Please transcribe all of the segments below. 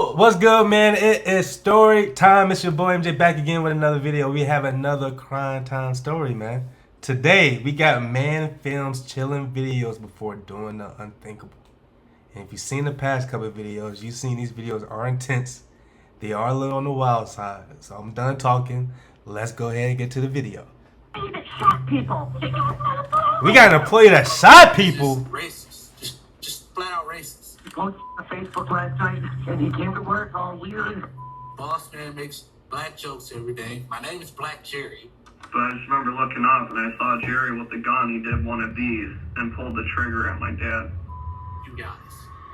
Yo, what's good, man? It is story time. It's your boy MJ back again with another video. We have another crime time story, man. Today, we got man films chilling videos before doing the unthinkable. And if you've seen the past couple of videos, you've seen these videos are intense. They are a little on the wild side. So I'm done talking. Let's go ahead and get to the video. Shot people. We got an employee that shot people. Racist. Just flat out racist. He posted on Facebook last night and he came to work all weird. Boss man makes black jokes every day. My name is Black Jerry. But I just remember looking up and I saw Jerry with the gun. He did one of these and pulled the trigger at my dad. You guys.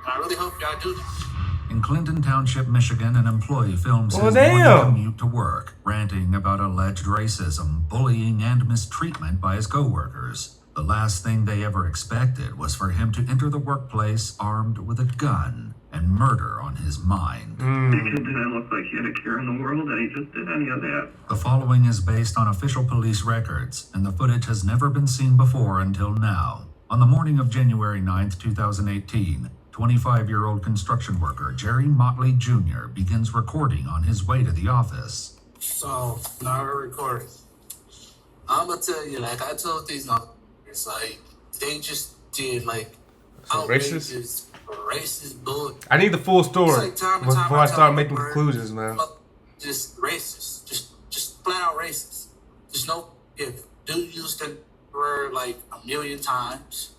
And I really hope y'all do this. In Clinton Township, Michigan, an employee films his damn. morning commute to work, ranting about alleged racism, bullying, and mistreatment by his coworkers. The last thing they ever expected was for him to enter the workplace armed with a gun and murder on his mind. The kid didn't look like he had a care in the world, and he just did any of that. The following is based on official police records, and the footage has never been seen before until now. On the morning of January 9th, 2018, 25-year-old construction worker Jerry Motley Jr. begins recording on his way to the office. So, now we're recording. I'm gonna tell you, like I told these numbers, like, they just did, like, So outrageous, racist bull. I need the full story It's like time and time before I and start time making word. conclusions, man. Just racist. Just flat out racist. There's no if dude used the word like a million times.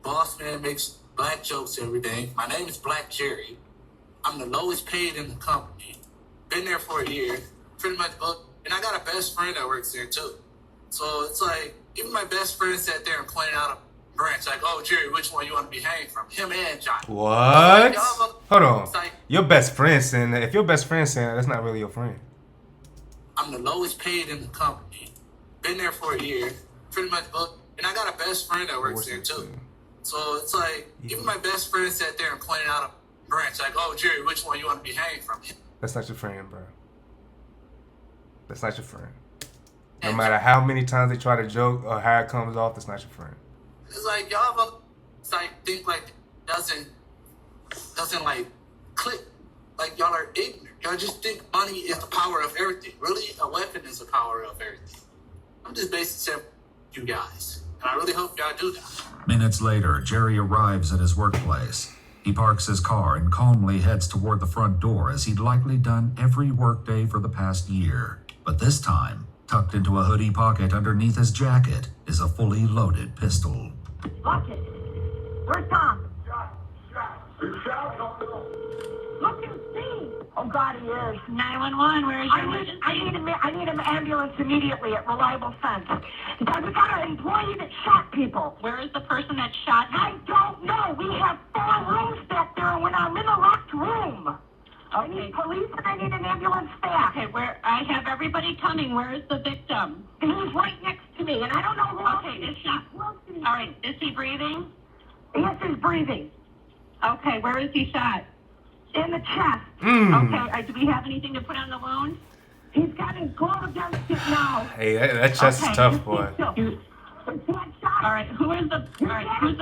Boss man makes black jokes every day. My name is Black Jerry. I'm the lowest paid in the company. Been there for a year. Pretty much and I got a best friend that works there too. So it's like even my best friend sat there and pointed out a branch like, oh Jerry, which one you want to be hanged from? Him and John. What? Y'all Hold on. It's like, Your best friend saying that. If your best friend saying that, that's not really your friend. I'm the lowest paid in the company. Been there for a year. Pretty much and I got a best friend that works there too. So it's like, even my best friend sat there and pointed out a branch, like, oh, Jerry, which one you want to be hanged from? That's not your friend, bro. That's not your friend. No matter how many times they try to joke or how it comes off, that's not your friend. It's like, y'all think like, doesn't like, click. Like, y'all are ignorant. Y'all just think money is the power of everything. Really, a weapon is the power of everything. I'm just basically saying, you guys. And I really hope y'all do that. Minutes later, Jerry arrives at his workplace. He parks his car and calmly heads toward the front door as he'd likely done every workday for the past year. But this time, tucked into a hoodie pocket underneath his jacket, is a fully loaded pistol. Lock it. Where's Tom? Look and see. Oh God, he is. 911, where is your emergency? I need an ambulance immediately at Reliable Fence. Because we got an employee that shot people. Where is the person that shot you? I don't know. We have 4 rooms back there and when I'm in a locked room. I need police and I need an ambulance staff. Okay, where I have everybody coming. Where is the victim? He's right next to me and I don't know who Okay, is he? All right, is he breathing? Yes, he's breathing. Okay, where is he shot? In the chest. Okay, do we have anything to put on the wound? He's got his glove against it now. Hey, that chest is tough, boy. All right, who's the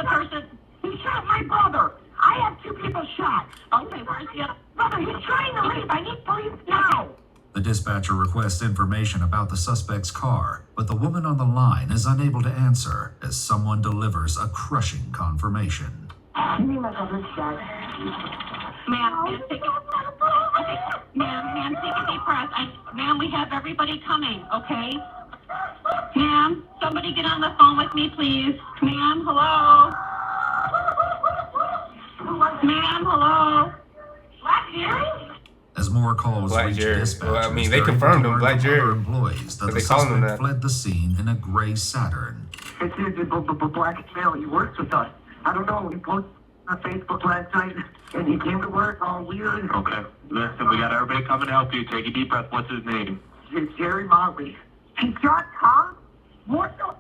person? He shot my brother. I have 2 people shot. Okay, where's the other? Brother, he's trying to leave. I need police now. The dispatcher requests information about the suspect's car, but the woman on the line is unable to answer as someone delivers a crushing confirmation. You mean my brother's shot? Ma'am, take a deep breath. Ma'am, we have everybody coming, okay? Ma'am, somebody get on the phone with me, please. Ma'am, hello? Ma'am, hello? Black Jerry? As more calls Black reach Jerry. dispatchers, Well, I mean, they they're confirmed able him, to Black learn from Jerry. other employees that But the they calling him suspect that. fled the scene in a gray Saturn. It's the black male. He works with us. I don't know. He posted on Facebook last night, and he came to work all weird. Okay. Listen, we got everybody coming to help you. Take a deep breath. What's his name? It's Jerry Motley. He shot Tom? What the?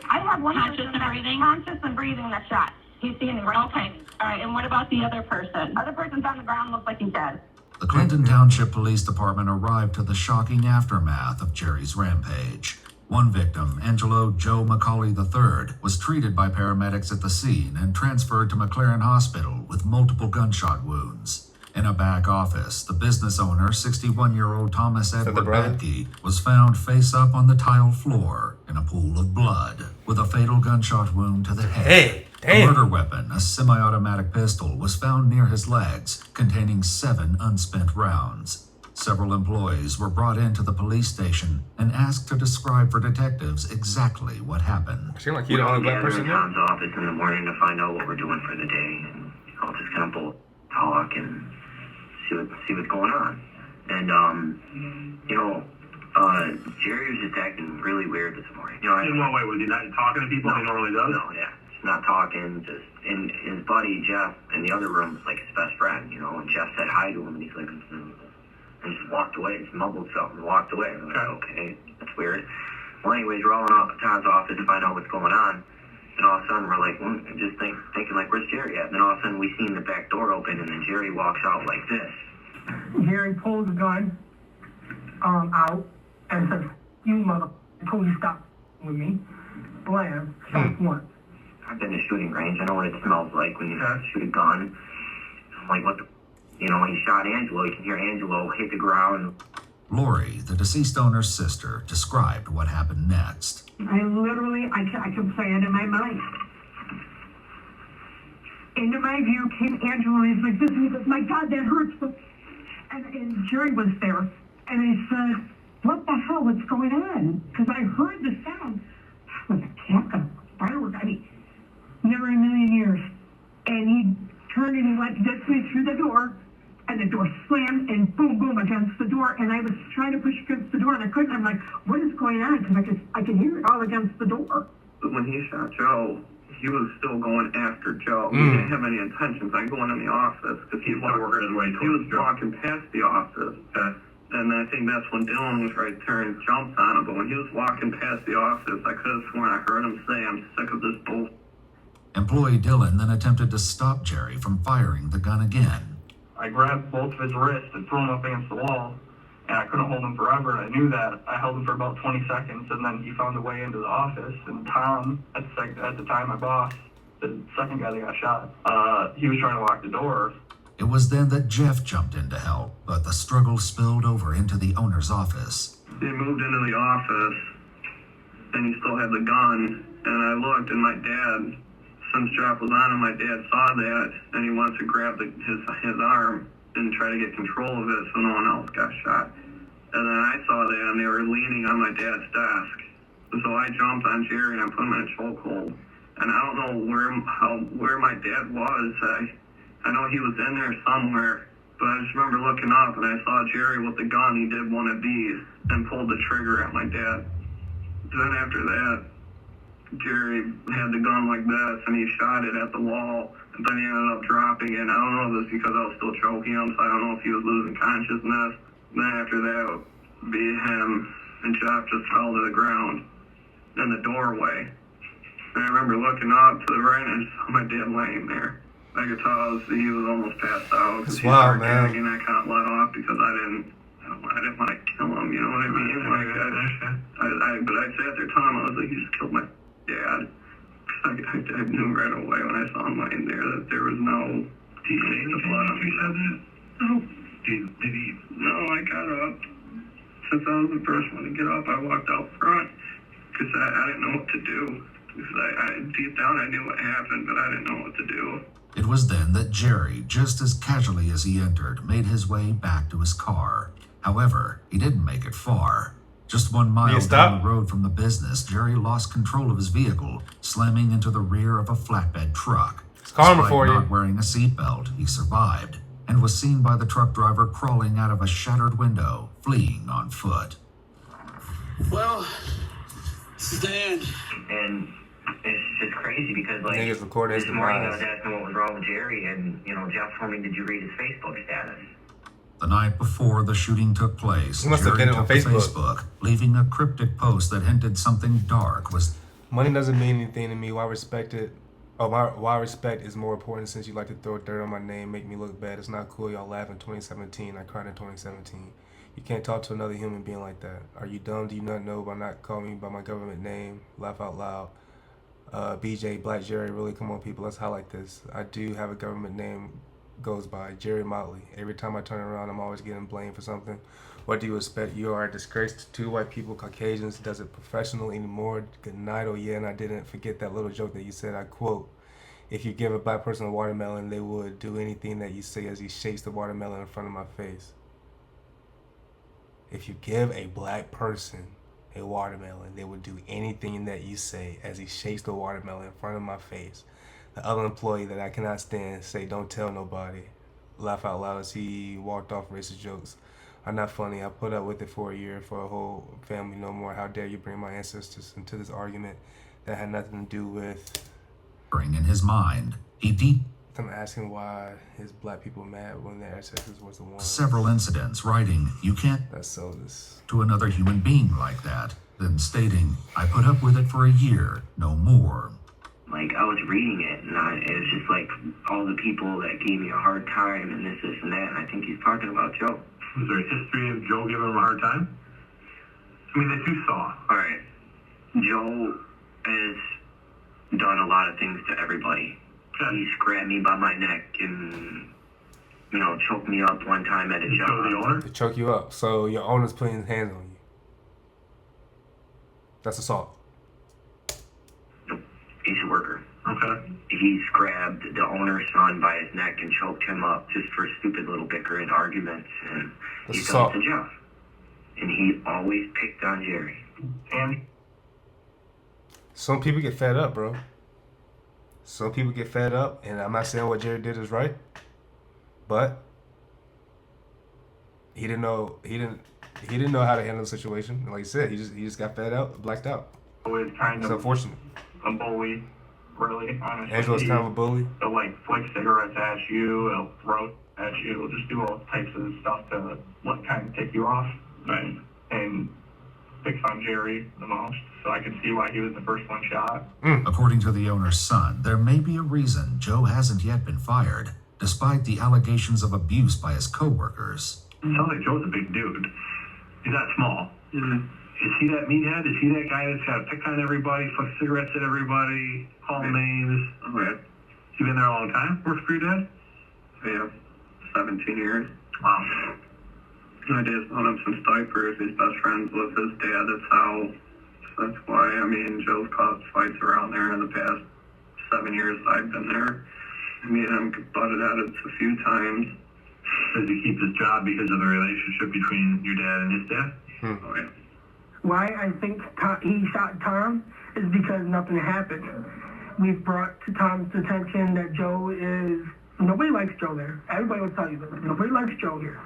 I have one Conscious person and breathing? Conscious and breathing that shot. He's standing right. Okay, all right, and what about the other person? Other person's on the ground. Looks like he's dead. The Clinton Township Police Department arrived to the shocking aftermath of Jerry's rampage. One victim, Angelo Joe McCauley III, was treated by paramedics at the scene and transferred to McLaren Hospital with multiple gunshot wounds. In a back office, the business owner, 61-year-old Thomas the Edward brother? Badke, was found face up on the tile floor in a pool of blood, with a fatal gunshot wound to the head. Hey, The damn. murder weapon, a semi-automatic pistol, was found near his legs, containing 7 unspent rounds. Several employees were brought into the police station and asked to describe for detectives exactly what happened. Seem like you're the only black person in there. Tom's office in the morning to find out what we're doing for the day, and I'll just kind of talk and see what's going on. And Jerry was just acting really weird this morning. In what way? Was he not talking to people like he normally does? No, yeah, just not talking. Just and his buddy Jeff in the other room was like his best friend, And Jeff said hi to him, and he's like, and just walked away, just mumbled something, and walked away. I'm like, okay, that's weird. Well, anyways, we're all in Todd's office to find out what's going on. And all of a sudden, we're like, just thinking like, where's Jerry at? And then all of a sudden, we seen the back door open, and then Jerry walks out like this. Jerry pulls the gun out and says, "You mother, I told you stop with me." Blam, shot once. I've been to shooting range. I know what it smells like when you shoot a gun. I'm like, what the? When he shot Angelo, you can hear Angelo hit the ground. Lori, the deceased owner's sister, described what happened next. I can play it in my mind. Into my view came Angelo, and he's like this, and he goes, "My God, that hurts." And Jerry was there, and I said, "What the hell? What's going on?" Because I heard the sound. I was a cat, a firework. Never in a million years. And he turned and he went this way through the door, and the door slammed and boom, boom against the door. And I was trying to push against the door, and I couldn't. I'm like, what is going on? Because I could hear it all against the door. But when he shot Joe, he was still going after Joe. He didn't have any intentions on going in the office because he was walking past the office. And I think that's when Dylan was right there and jumped on him. But when he was walking past the office, I could have sworn I heard him say, "I'm sick of this bull." Employee Dylan then attempted to stop Jerry from firing the gun again. I grabbed both of his wrists and threw him up against the wall, and I couldn't hold him forever, and I knew that. I held him for about 20 seconds, and then he found a way into the office, and Tom, at the time my boss, the second guy that got shot, he was trying to lock the door. It was then that Jeff jumped in to help, but the struggle spilled over into the owner's office. He moved into the office, and he still had the gun, and I looked, and my dad, since Jeff was on him, my dad saw that, and he wants to grab his arm and try to get control of it so no one else got shot. And then I saw that, and they were leaning on my dad's desk. And so I jumped on Jerry, and I put him in a chokehold. And I don't know where my dad was. I know he was in there somewhere, but I just remember looking up, and I saw Jerry with the gun. He did one of these and pulled the trigger at my dad. Then after that, Jerry had the gun like this, and he shot it at the wall, and then he ended up dropping it. I don't know if it was because I was still choking him, so I don't know if he was losing consciousness. Then after that, would be him and Jeff just fell to the ground in the doorway. And I remember looking up to the right, and I just saw my dad laying there. I could tell he was almost passed out. That's wild, man. And I kind of let off because I didn't want to kill him, you know what I mean? But I sat there telling him, I was like, you just killed my dad. I knew right away when I saw him laying there that there was no blood on me. No. Did he? No, I got up. Since I was the first one to get up, I walked out front because I didn't know what to do. Because deep down I knew what happened, but I didn't know what to do. It was then that Jerry, just as casually as he entered, made his way back to his car. However, he didn't make it far. Just 1 mile down the road from the business, Jerry lost control of his vehicle, slamming into the rear of a flatbed truck. It's karma Despite for you. not wearing a seatbelt, he survived and was seen by the truck driver crawling out of a shattered window, fleeing on foot. Well, this is the end. And it's just crazy because, like, Niggas recording his this morning I was demise. asking what was wrong with Jerry, and, Jeff told me, did you read his Facebook status? The night before the shooting took place, He must have Jerry been on took to Facebook. leaving a cryptic post that hinted something dark was Money doesn't mean anything to me. Why respect it? Why respect is more important since you like to throw dirt on my name, make me look bad. It's not cool. Y'all laugh in 2017. I cried in 2017. You can't talk to another human being like that. Are you dumb? Do you not know by not calling me by my government name? Laugh out loud. BJ, Black Jerry, really, come on, people. Let's highlight this. I do have a government name, goes by. Jerry Motley. Every time I turn around, I'm always getting blamed for something. What do you expect? You are a disgrace to two white people, Caucasians. Does it professional anymore? Good night. Oh yeah, and I didn't forget that little joke that you said. I quote, if you give a black person a watermelon, they would do anything that you say, as he shakes the watermelon in front of my face. If you give a black person a watermelon, they would do anything that you say, as he shakes the watermelon in front of my face. The other employee that I cannot stand say, don't tell nobody. Laugh out loud as he walked off. Racist jokes are not funny. I put up with it for a year, for a whole family no more. How dare you bring my ancestors into this argument that had nothing to do with... In his mind, he I'm asking why is black people mad when their ancestors was the ones. several incidents, writing, "You can't," That sold this. to another human being like that, then stating, "I put up with it for a year, no more." Like, I was reading it, and it was just like all the people that gave me a hard time and this, and that, and I think he's talking about Joe. Is there a history of Joe giving him a hard time? I mean, that you saw. Alright, Joe has done a lot of things to everybody. Okay. He grabbed me by my neck and, you know, choked me up one time at a Joe, job. the owner? To choke you up. So your owner's putting his hands on you. That's assault. He's a worker. Okay. He's grabbed the owner's son by his neck and choked him up just for stupid little bickering arguments, and That's he's done assault. it to Jeff. And he always picked on Jerry. And Some people get fed up, bro. Some people get fed up, and I'm not saying what Jerry did is right, but he didn't know how to handle the situation. Like you said, he just got fed out, blacked out. Always kind It's of unfortunate. a bully, really, honestly. Angela's kind of a bully. He'll like flick cigarettes at you, he'll throw at you, he'll just do all types of stuff to like kind of take you off. right. And picks on Jerry the most, so I could see why he was the first one shot. According to the owner's son, there may be a reason Joe hasn't yet been fired, despite the allegations of abuse by his co-workers. Sounds like Joe's a big dude. He's not small. Is he that meathead? Is he that guy that's got to pick on everybody, flick cigarettes at everybody, call names? Right. You been there a long time? Worked for your dad? Yeah. 17 years. Wow. My dad's bought him some diapers. He's best friends with his dad. That's why, I mean, Joe's caused fights around there in the past 7 years I've been there. Me and him butted at it a few times. Does he keep his job because of the relationship between your dad and his dad? Oh, yeah. Why I think he shot Tom is because nothing happened. We've brought to Tom's attention that Joe is... Nobody likes Joe there. Everybody will tell you that. Nobody likes Joe here.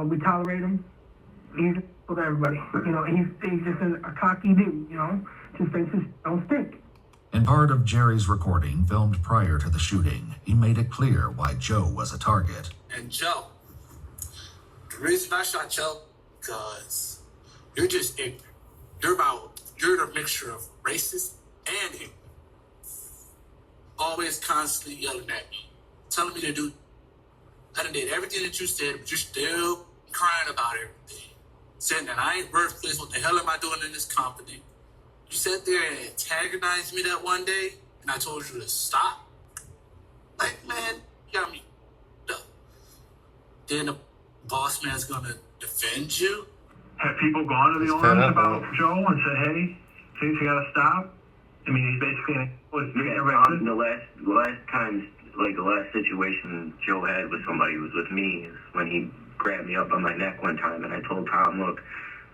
We tolerate him. He's with everybody. You know, he's just a cocky dude, you know? Just thinks his don't stink. In part of Jerry's recording, filmed prior to the shooting, he made it clear why Joe was a target. And Joe, the reason I shot Joe, because you're just ignorant. You're the mixture of racist and ignorant. Always constantly yelling at me, telling me to do. I done did everything that you said, but you're still crying about everything. Saying that I ain't worthless, what the hell am I doing in this company? You sat there and antagonized me that one day, and I told you to stop. Like, man, you got me up. Then the boss man's gonna defend you. Have people gone to the He's owners fed up, about bro. Joe and said, hey, things you gotta stop? I mean, he's basically, The last situation Joe had with somebody was with me, is when he grabbed me up on my neck one time, and I told Tom, look,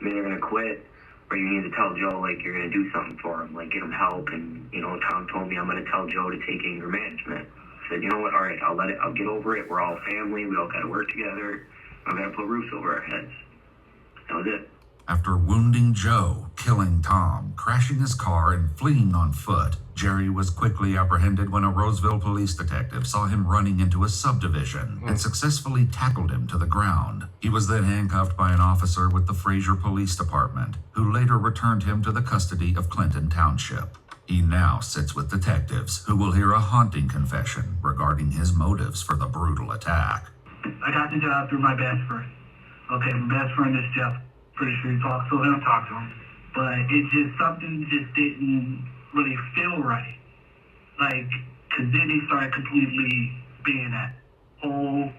I'm either gonna quit, or you need to tell Joe, like, you're gonna do something for him, like, get him help. And, you know, Tom told me I'm gonna tell Joe to take anger management. I said, you know what, all right, I'll get over it. We're all family, we all gotta work together. I'm gonna put roofs over our heads. That was it. After wounding Joe, killing Tom, crashing his car, and fleeing on foot, Jerry was quickly apprehended when a Roseville police detective saw him running into a subdivision and successfully tackled him to the ground. He was then handcuffed by an officer with the Fraser Police Department, who later returned him to the custody of Clinton Township. He now sits with detectives who will hear a haunting confession regarding his motives for the brutal attack. I got the job through my best friend. Okay, my best friend is Jeff. Pretty sure you talk to him. Talk to him. But it just, something just didn't really feel right. Like, cause then he started completely being that whole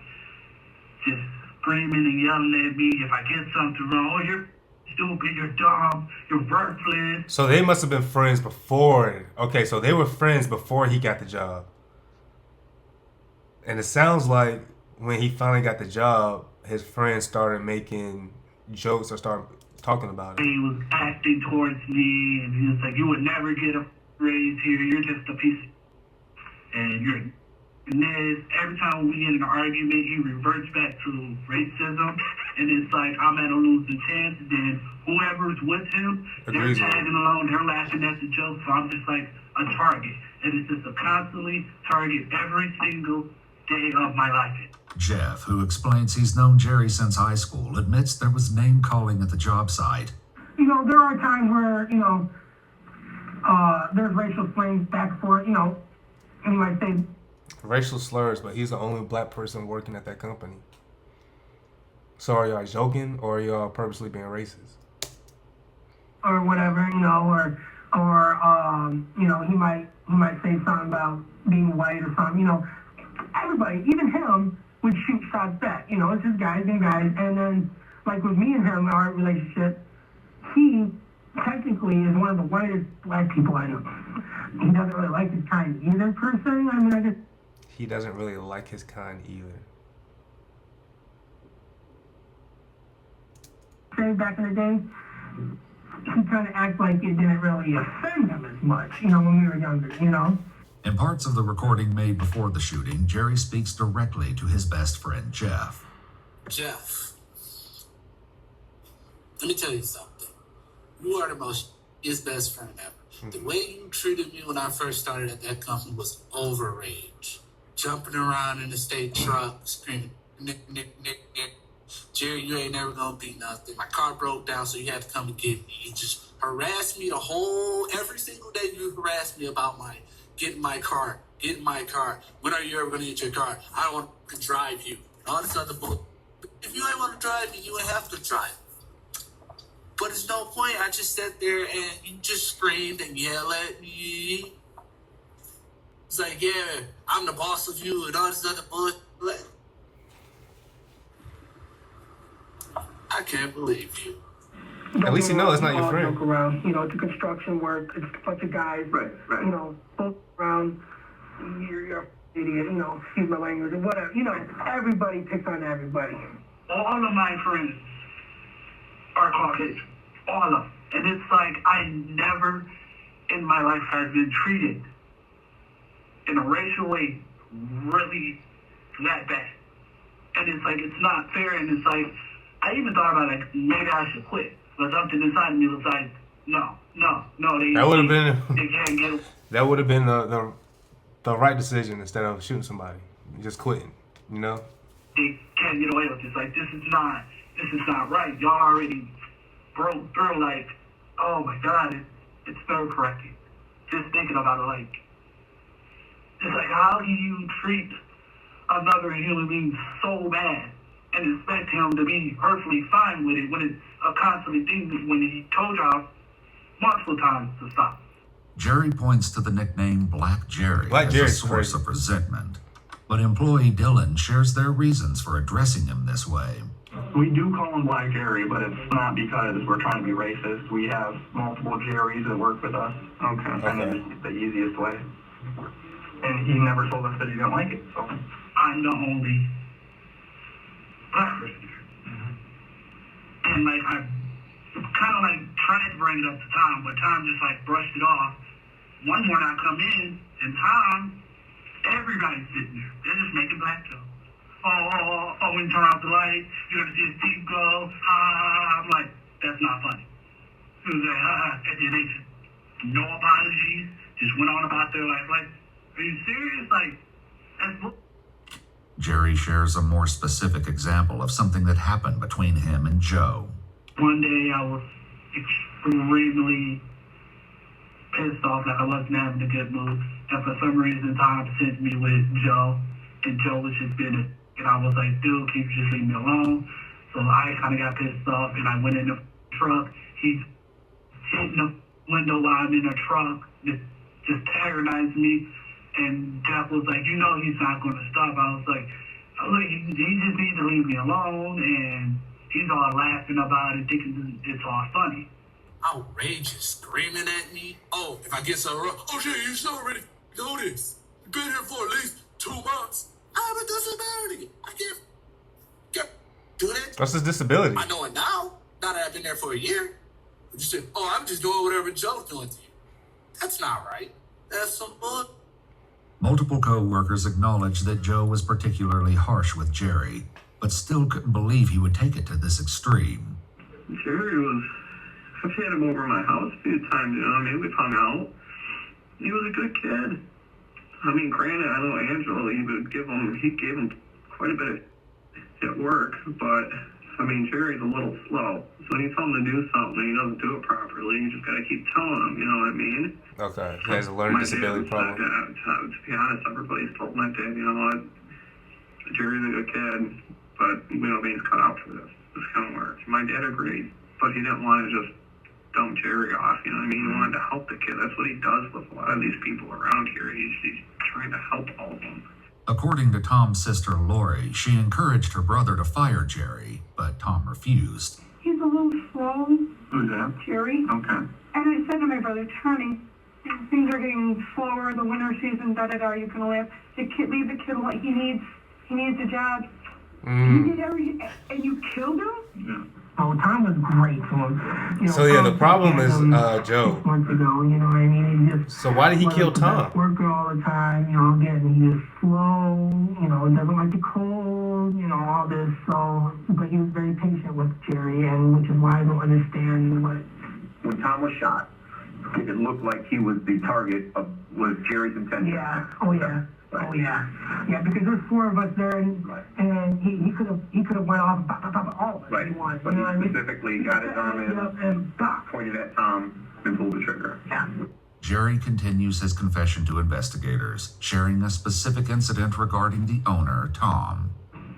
just screaming and yelling at me if I get something wrong. Oh, you're stupid, you're dumb, you're worthless. So they must have been friends before. Okay, so they were friends before he got the job. And it sounds like when he finally got the job, his friends started making jokes or started talking about it. He was acting towards me, and he was like, you would never get a raise here, you're just a piece of... And you're... And then every time we get in an argument, he reverts back to racism, and it's like I'm at a losing chance. And then whoever's with him, they're tagging along, they're laughing at the joke, so I'm just like a target. And it's just a constantly target every single day of my life. Jeff, who explains he's known Jerry since high school, admits there was name-calling at the job site. You know, there are times where, you know, there's racial slings back and forth, you know, and you might say... Racial slurs, but he's the only black person working at that company. So are y'all joking, or are y'all purposely being racist? Or whatever, you know, or you know, he might say something about being white or something, you know. Everybody, even him, would shoot shots back. You know, it's just guys and guys. And then, like with me and him, our relationship, he technically is one of the whitest black people I know. He doesn't really like his kind either, per se. I mean, I guess... He doesn't really like his kind either. Say back in the day, he kind of act like it didn't really offend him as much, you know, when we were younger, you know? In parts of the recording made before the shooting, Jerry speaks directly to his best friend, Jeff. Jeff, let me tell you something. You are the most his best friend ever. The way you treated me when I first started at that company was overrage. Jumping around in the state truck, screaming, Nick, Nick, Nick, Nick. Jerry, you ain't never gonna be nothing. My car broke down, so you had to come and get me. You just harassed me every single day you harassed me about getting my car. When are you ever gonna get your car? I don't want to drive you. All this other bull. If you ain't want to drive me, you ain't have to drive. But there's no point. I just sat there and you just screamed and yelled at me. It's like, yeah, I'm the boss of you and all this other bullshit. I can't believe you. At least you know it's not your friend. Joke around, you know, it's a construction work. It's a bunch of guys, Right. you know, both around. You're an idiot, you know, excuse my language, or whatever. You know, everybody picks on everybody. All of my friends are Caucasian. All of them. And it's like I never in my life have been treated in a racial way really that bad. And it's like, it's not fair. And it's like, I even thought about like, maybe I should quit. But something inside me was like, no. That would have been they can't get that would have been the right decision instead of shooting somebody. Just quitting, you know? They can't get away with this. Like, this is not right. Y'all already broke through. Like, oh my God, it's third correcting. Just thinking about it, like, it's like, how do you treat another human being so bad and expect him to be perfectly fine with it when it's a constant thing when he told y'all multiple times to stop? Jerry points to the nickname Black Jerry Black as Jerry's a source crazy. of resentment. But employee Dylan shares their reasons for addressing him this way. We do call him Black Jerry, but it's not because we're trying to be racist. We have multiple Jerrys that work with us. Okay. And it's the easiest way. And he never told us that he didn't like it, so. I'm the only black person here. And like, I kind of like tried to bring it up to Tom, but Tom just like brushed it off. One morning I come in, and Tom, everybody's sitting there. They're just making black jokes. Oh, when you turn off the light, you're gonna see his teeth go. I'm like, that's not funny. He was like, and then they just, no apologies, just went on about their life. Like, are you serious? Like, that's Jerry shares a more specific example of something that happened between him and Joe. One day I was extremely pissed off, like I wasn't having a good mood. And for some reason, Tom sent me with Joe, and Joe was just being and I was like, dude, can you just leave me alone? So I kind of got pissed off, and I went in the truck. He's hitting the window while I'm in the truck, just terrorizing me. And Jeff was like, you know he's not going to stop. I was like, Look, he just needs to leave me alone, and he's all laughing about it, thinking it's all funny. Outrageous, screaming at me. Oh, if I get something wrong, oh shit, you should already know this. You've been here for at least 2 months. I have a disability. I can't do that. What's his disability? I know it now. Now that I've been there for a year. You say, oh, I'm just doing whatever Joe's doing to you. That's not right. That's some bull. Multiple co-workers acknowledged that Joe was particularly harsh with Jerry, but still couldn't believe he would take it to this extreme. Jerry was, I've had him over my house a few times, you know what I mean? We've hung out. He was a good kid. I mean, granted, I know Angelo, he gave him quite a bit at work, but I mean, Jerry's a little slow. So when you tell him to do something and he doesn't do it properly, you just gotta keep telling him, you know what I mean? Okay, he has a learning disability problem. To be honest, everybody's told my dad, you know what, Jerry's a good kid, but we know he's cut out for this. This kind of works. My dad agreed, but he didn't want to just dump Jerry off, you know what I mean? He wanted to help the kid. That's what he does with a lot of these people around here. He's trying to help all of them. According to Tom's sister Lori, she encouraged her brother to fire Jerry, but Tom refused. He's a little slow. Who's that? Jerry. Okay. And I said to my brother, Tommy, things are getting slower, the winter season, da-da-da, you can leave the kid what he needs. He needs a job. You did everything, and you killed him? Yeah. Oh, Tom was great to him. You know, So yeah, the Tom problem is had him Joe. 6 months ago, you know what I mean? He just So why did he kill Tom? worker all the time, you know, again, he's slow, you know, doesn't like the cold, you know, all this. So, but he was very patient with Jerry, and which is why I don't understand what. When Tom was shot, it looked like he was the target of was Jerry's intention. Yeah. Oh yeah. Right. Oh yeah. Yeah, because there's 4 of us there, and he could have went off and all of us. Right. He wanted, But you know what I he mean? specifically got his arm in, and bop. pointed at Tom, and pulled the trigger. Yeah. Jerry continues his confession to investigators, sharing a specific incident regarding the owner, Tom.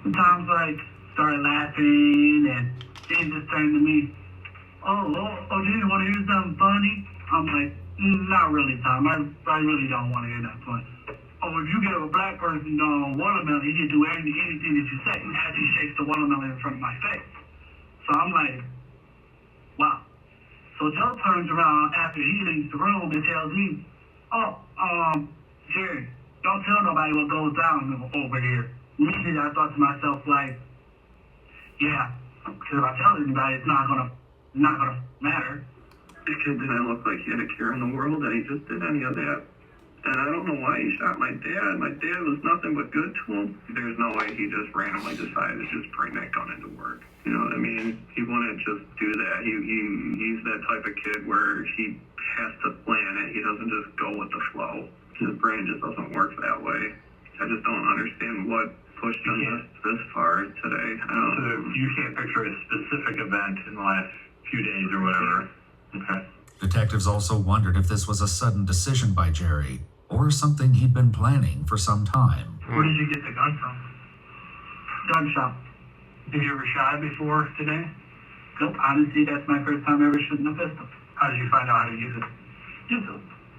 Tom's like, started laughing, and James just turned to me, oh, do you want to hear something funny? I'm like, not really, Tom. I really don't want to hear that funny. Oh, if you give a black person watermelon, he can do anything that you say. As he shakes the watermelon in front of my face. So I'm like, wow. So Joe turns around after he leaves the room and tells me, oh, Jerry, don't tell nobody what goes down over here. Immediately I thought to myself, like, yeah, because if I tell anybody, it's not gonna matter. This kid didn't look like he had a care in the world, and he just did any of that. And I don't know why he shot my dad. My dad was nothing but good to him. There's no way he just randomly decided to just bring that gun into work. You know what I mean? He wouldn't just do that. He's that type of kid where he has to plan it. He doesn't just go with the flow. His brain just doesn't work that way. I just don't understand what pushed him this far today. So you can't picture a specific event in the last few days or whatever. Okay. Detectives also wondered if this was a sudden decision by Jerry, or something he'd been planning for some time. Where did you get the gun from? Gun shop. Have you ever shot before today? Nope. Honestly, that's my first time ever shooting a pistol. How did you find out how to use it?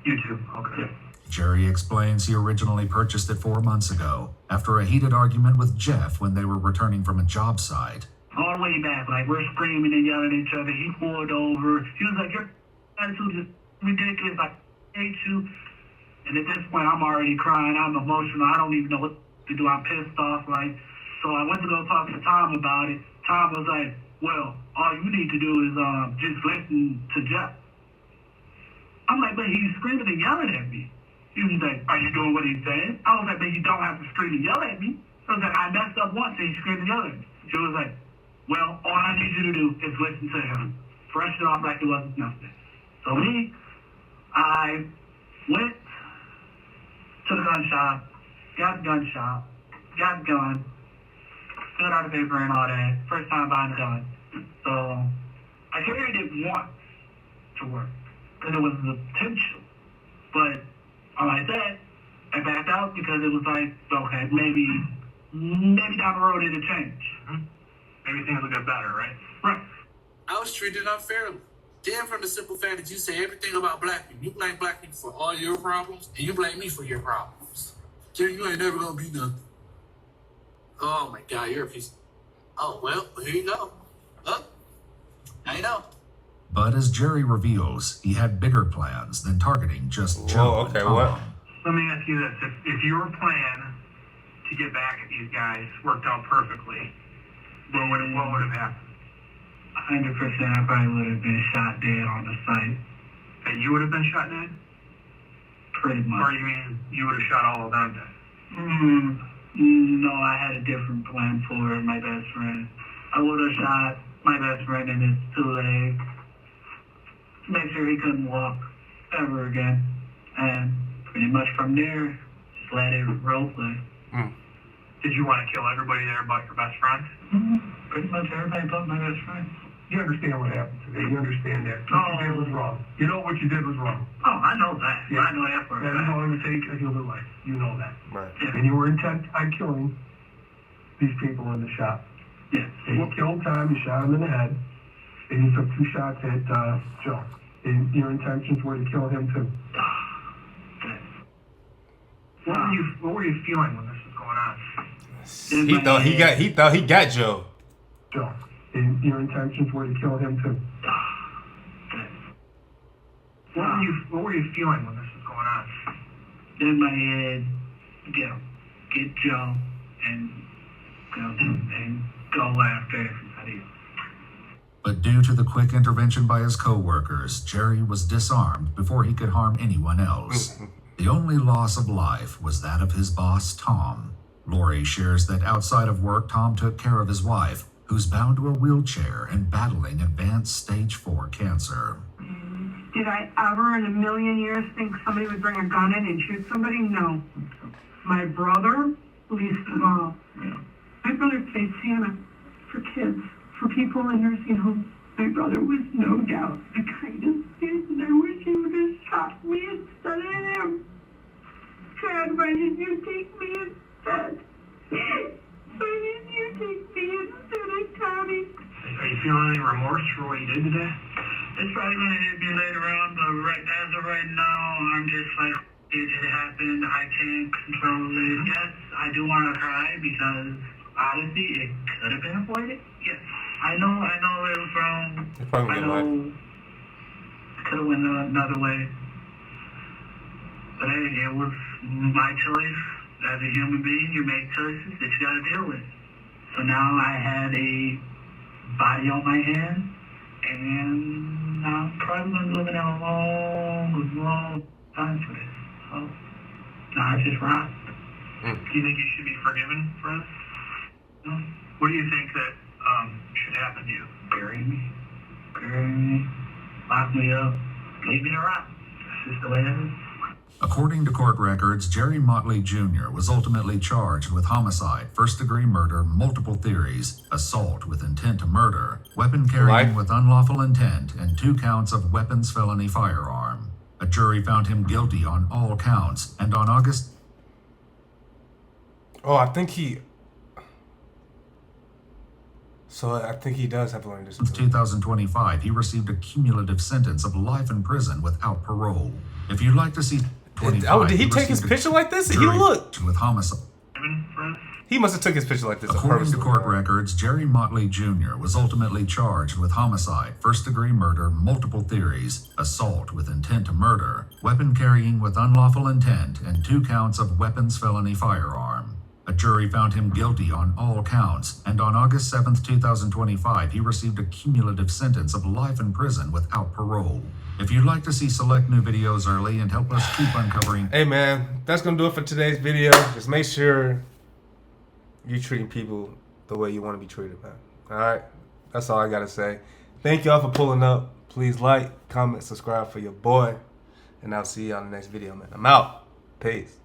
YouTube. Okay. Yeah. Jerry explains he originally purchased it 4 months ago, after a heated argument with Jeff when they were returning from a job site. All the way back, like we're screaming and yelling at each other. He pulled over. He was like, your attitude is ridiculous. I hate you. And at this point, I'm already crying. I'm emotional. I don't even know what to do. I'm pissed off, right? So I went to go talk to Tom about it. Tom was like, well, all you need to do is just listen to Jeff. I'm like, but he's screaming and yelling at me. He was like, are you doing what he's saying? I was like, but you don't have to scream and yell at me. I was like, I messed up once and he screamed and yelled at me. She was like, well, all I need you to do is listen to him. Brush it off like it wasn't nothing. So I went to the gun shop, got the gun, filled out the paper and all that. First time buying a gun. So I carried it once to work because it was the potential. But like that, I backed out because it was like, okay, maybe down the road it'll change. Maybe things will get better, right? Right. I was treated unfairly. Damn, from the simple fact that you say everything about black people. You blame black people for all your problems, and you blame me for your problems. Jerry, you ain't never gonna be nothing. Oh my God, you're a piece. Oh well, here you go. Look, now you know. But as Jerry reveals, he had bigger plans than targeting just Joe and Tom. What? Let me ask you this: if your plan to get back at these guys worked out perfectly, what would have happened? 100%, I probably would have been shot dead on the site. And you would have been shot dead? Pretty much. Or you mean you would have shot all of them dead? No, I had a different plan for my best friend. I would have shot my best friend in his 2 legs, make sure he couldn't walk ever again, and pretty much from there, just let it role play. Did you want to kill everybody there but your best friend? Pretty much everybody but my best friend. You understand what happened today. You understand that. What you did was wrong. You know what you did was wrong. Oh, I know that. Yeah. I know that for a fact. That is all it would take a human life. You know that. Right. Yeah. And you were intent on killing these people in the shop. Yes. And you killed Tom, you shot him in the head, and you took 2 shots at Joe. And your intentions were to kill him too. What were you feeling when this was going on? He thought he got Joe. Joe. And your intentions were to kill him too. What were you feeling when this was going on? In my head, get Joe and go after everybody else. But due to the quick intervention by his co-workers, Jerry was disarmed before he could harm anyone else. The only loss of life was that of his boss, Tom. Lori shares that outside of work, Tom took care of his wife, who's bound to a wheelchair and battling advanced stage 4 cancer. Did I ever in a million years think somebody would bring a gun in and shoot somebody? No. My brother, least of all. My brother played Santa for kids, for people in nursing homes. My brother was no doubt the kindest kid, and I wish he would have shot me instead of him. God, why did you take me instead? Why didn't you take me instead of Tommy? Are you feeling any remorse for what you did today? It's probably going to hit me later on, but as of right now, I'm just like, it happened, I can't control it. Yes, I do want to cry because, honestly, it could have been avoided. Yes, I know it was wrong. I know it could have went another way. But hey, it was my choice. As a human being, you make choices that you got to deal with. So now I had a body on my hand, and I'm probably going to be living out a long time for this. So now I just rock. Do you think you should be forgiven for this? No? What do you think that should happen to you? Bury me, lock me up, leave me to rot. That's just the way it is. According to court records, Jerry Motley Jr. was ultimately charged with homicide, first-degree murder, multiple theories, assault with intent to murder, weapon carrying with unlawful intent, and 2 counts of weapons felony firearm. A jury found him guilty on all counts, and on August... I think he does have a learning disability. 2025, he received a cumulative sentence of life in prison without parole. If you'd like to see... did he take his picture like this? He looked with homicide. He must have took his picture like this. According to court records, Jerry Motley Jr. was ultimately charged with homicide, first-degree murder, multiple theories, assault with intent to murder, weapon carrying with unlawful intent, and 2 counts of weapons felony firearm. A jury found him guilty on all counts, and on August 7th, 2025, he received a cumulative sentence of life in prison without parole. If you'd like to see select new videos early and help us keep uncovering... Hey man, that's gonna do it for today's video. Just make sure you're treating people the way you want to be treated, man. Alright? That's all I gotta say. Thank y'all for pulling up. Please like, comment, subscribe for your boy. And I'll see you on the next video, man. I'm out. Peace.